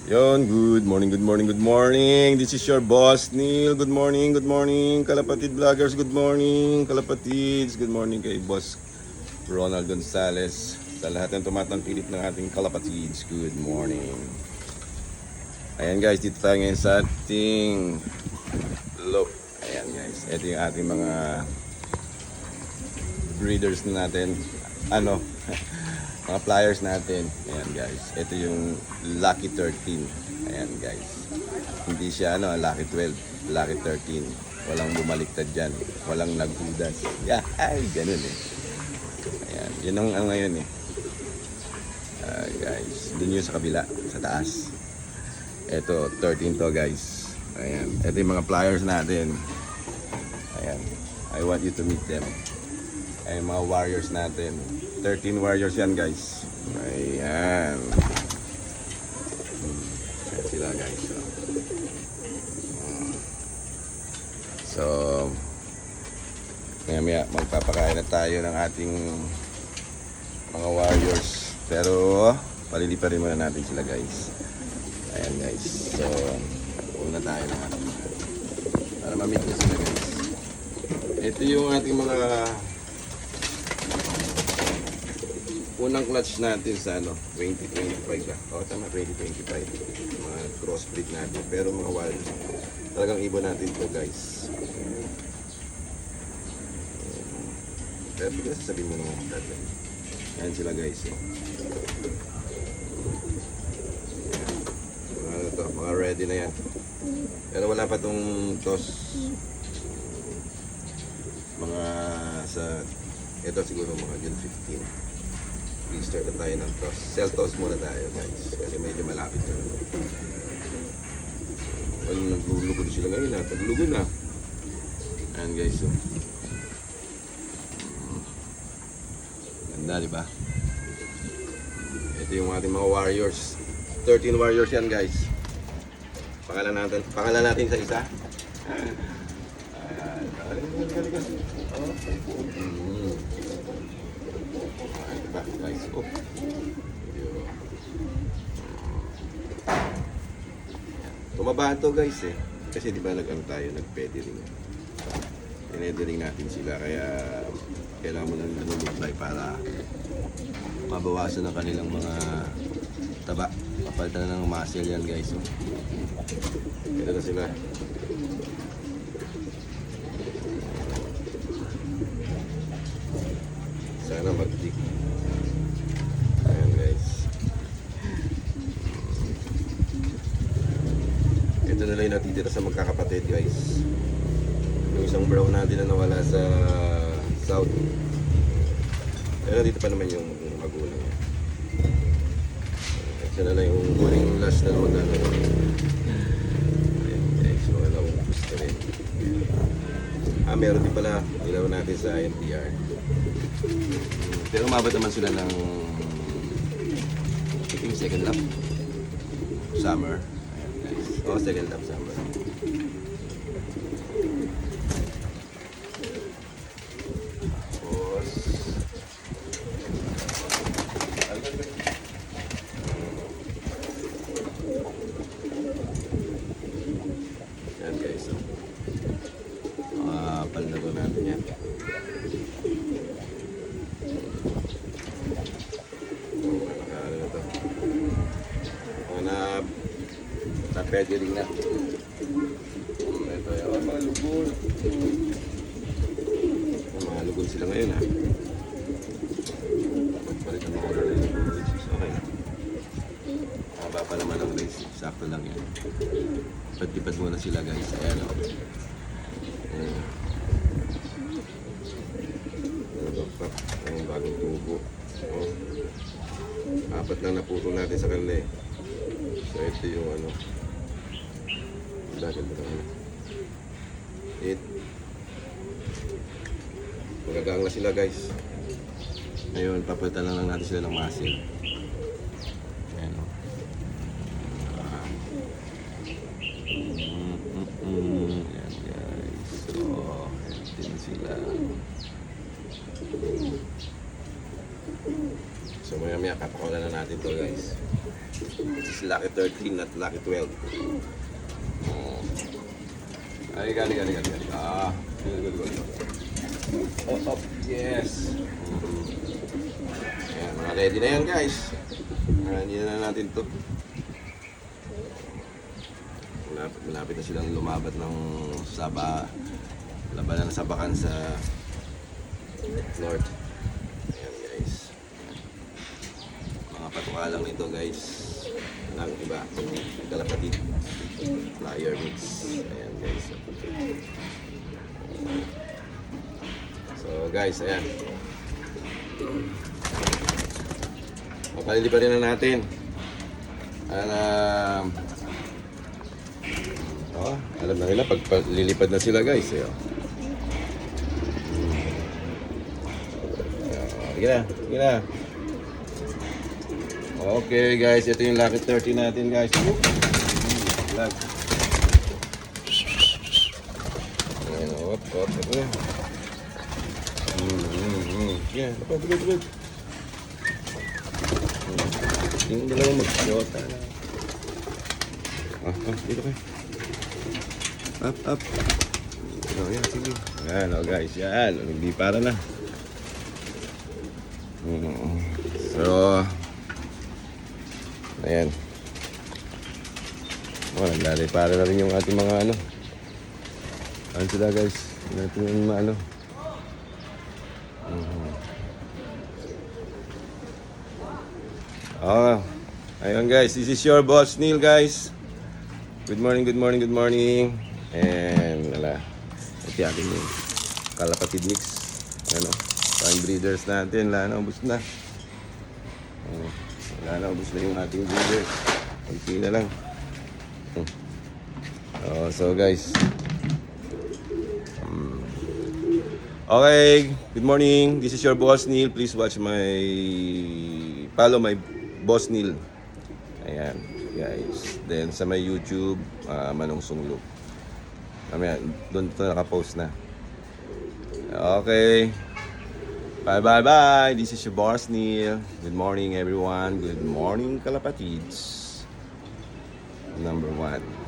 Yon, good morning, good morning, good morning. This is your boss, Neil. Good morning, Kalapatid Vloggers, good morning. Kalapatids, good morning kay boss Ronald Gonzales. Sa lahat ng tumatangkilik ng ating Kalapatids, good morning. Ayan guys, dito tayo ngayon sa ating look. Ayan guys, ito yung ating mga breeders natin. Mga flyers natin. Ayan guys. Ito yung Lucky 13. Ayan guys. Hindi siya Lucky 12. Lucky 13. Walang bumaliktad dyan. Walang naghudas. Yeah, ay, ganun eh. Ayan. Yun ang ngayon eh. Guys. Dun yun sa kabila. Sa taas. Ito, 13 to guys. Ayan. Ito yung mga flyers natin. Ayan. I want you to meet them. Ayan, mga warriors natin. 13 warriors yan guys. Ayan. Ayan sila guys. So maya magpapakain na tayo ng ating mga warriors. Pero paliliparin muna natin sila guys. Ayan guys. So una tayo na para ma-meet na sila guys. Ito yung ating mga unang clutch natin sa 2025 ba? O tama, 2025. Mga crossbreed natin. Pero mga wild. Talagang ibon natin to guys. Pero bigla sasabihin mo naman natin. Ayan sila guys. Mga ready na yan. Pero wala pa tong toss. Mga sa ito siguro mga June 15. I-start na tayo ng toss. Cell toss muna tayo guys. Kasi medyo malapit na. Well, naglulugod sila ngayon ha. Taglugod na. Ayan guys. So. Ganda diba? Ito yung ating mga warriors. 13 warriors yan guys. Pangalan natin sa isa. Guys, tumabahan to guys eh. Kasi di ba nag-pediring. Pinediring natin sila kaya kailangan mo nang nanuluklay para mabawasan ang kanilang mga taba. Papalitan na ng muscle yan guys. Kaya na sila. Sana mag-dig. Ayan guys. Ito na lang yung natitira sa magkakapatid guys. Yung isang brown natin na nawala sa south. Pero dito pa naman yung magulang niya. Ito na lang yung huling last na magano. Ayan guys. So alam mo gusto rin. Meron din pala. Ilaw natin sa NPR. Pero umabot naman sila ng I think second lap summer. Ayan guys. Second lap summer. Tapos ayan guys. Paldago natin yan. Pediring na. Ito yung mga lugol. Mga lugol sila ngayon ha. Magpalit ang mga lugol. Okay. Maba pa naman ang race. Sakto lang yan. Pad-lipad muna sila guys. Ayan o. Ang bagong tubo. Apat lang naputo natin sa kanila eh. So ito yung Dagdag ba naman? Magagang na sila guys. Ngayon, papalitan lang natin sila ng muscle. Ayan o. Ayan guys. So, ayan din sila. So maya maya, papakawalan na natin to guys. This is lucky 13, not lucky 12. Oh. Ay, gali. Ah, good. Up. Yes. Ayan, mga ready na yan, guys. Hindi na natin to. Malapit na silang lumabat ng labanan sa bakan sa North. Ayan, guys. Mga patuka lang nito, guys. Ang iba, kalapatid. Flyer mix. Ayan, guys. So, guys, ayan. Papaliliparin na natin. Alam na nila pag lilipad na sila, guys. Eh, oh. Sige na. Okay, guys. Ito yung lucky 30 natin, guys. Lag. Ayan, op. Ito na. Yeah, lapad. Yung dalawang mag-shota na. Dito kayo. Up. Yan, sige. Yan, guys. Yan. Hindi para na. So, ayan. Dali para na rin yung ating mga ano. Ano sila, guys? Natin yung mga ano. Ayun, guys. This is your boss, Neil, guys. Good morning. And, ito yung ating kalapatid mix. Ano, fine breeders natin. Ubus na. Ubus na yung ating breeders. Kunti na lang. So, guys. Okay, good morning. This is your boss, Neil. Please follow my boss, Neil. Ayan, guys. Then, sa my YouTube, Manong Sunglok. Doon ito nakapost na. Okay. Bye. This is your boss, Neil. Good morning, everyone. Good morning, kalapatids. Number 1.